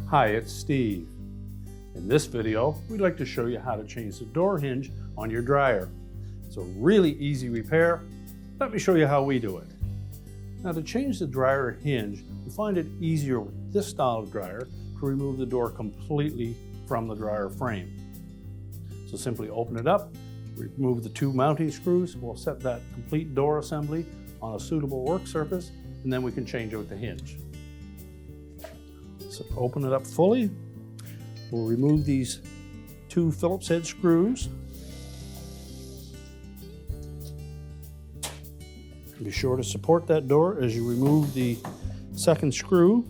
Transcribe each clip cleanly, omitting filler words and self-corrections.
Hi, it's Steve. In this video, we'd like to show you how to change the door hinge on your dryer. It's a really easy repair. Let me show you how we do it. Now, to change the dryer hinge, we find it easier with this style of dryer to remove the door completely from the dryer frame. So simply open it up, remove the 2 mounting screws. We'll set that complete door assembly on a suitable work surface, and then we can change out the hinge. So open it up fully. We'll remove these 2 Phillips head screws. Be sure to support that door as you remove the 2nd screw.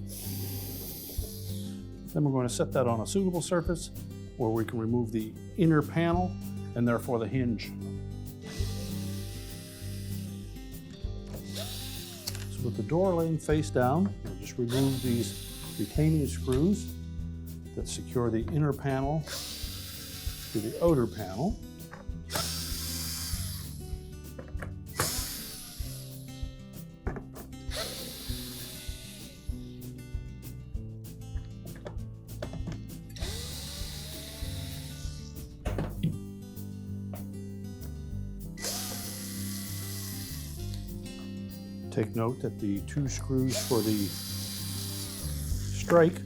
Then we're going to set that on a suitable surface where we can remove the inner panel and therefore the hinge. So with the door laying face down, we'll just remove these retaining screws that secure the inner panel to the outer panel. Take note that the 2 screws for the strike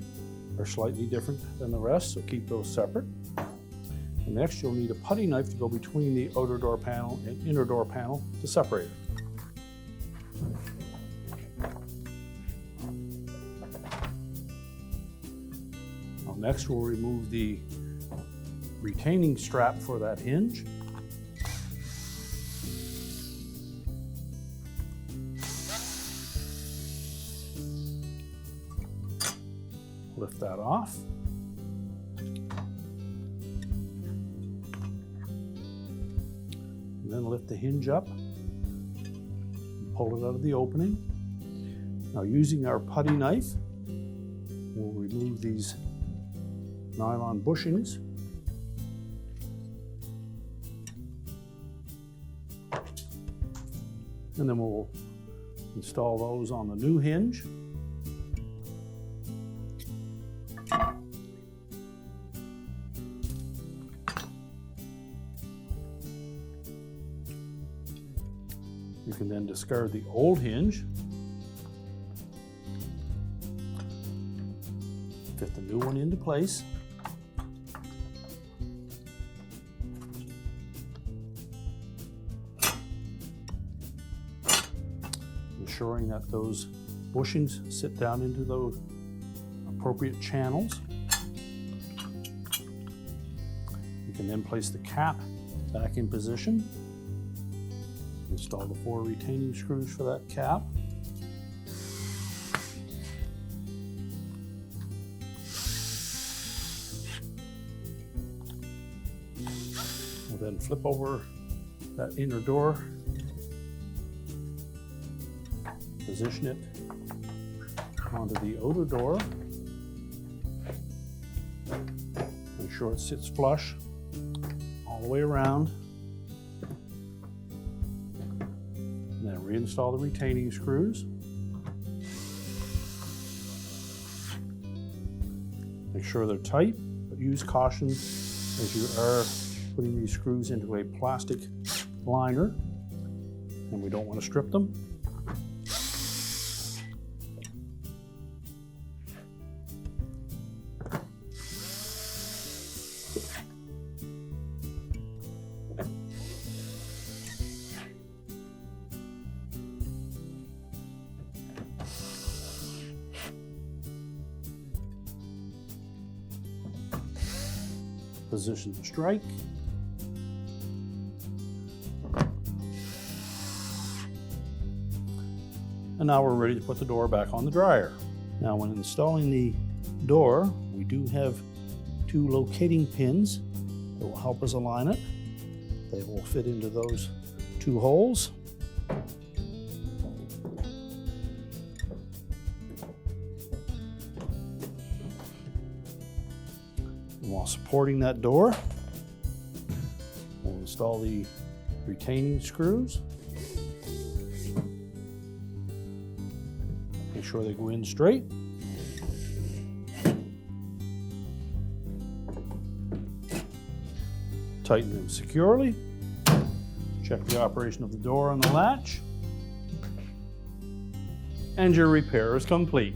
are slightly different than the rest, so keep those separate. And next, you'll need a putty knife to go between the outer door panel and inner door panel to separate it. Now, next, we'll remove the retaining strap for that hinge. Lift that off. And then lift the hinge up and pull it out of the opening. Now, using our putty knife, we'll remove these nylon bushings. And then we'll install those on the new hinge. You can then discard the old hinge, fit the new one into place, ensuring that those bushings sit down into those appropriate channels. You can then place the cap back in position. Install the 4 retaining screws for that cap. We'll then flip over that inner door, position it onto the outer door, make sure it sits flush all the way around. Then reinstall the retaining screws. Make sure they're tight, but use caution as you are putting these screws into a plastic liner, and we don't want to strip them. Position the strike. And now we're ready to put the door back on the dryer. Now, when installing the door, we do have 2 locating pins that will help us align it. They will fit into those 2 holes. And while supporting that door, we'll install the retaining screws. Make sure they go in straight. Tighten them securely. Check the operation of the door on the latch. And your repair is complete.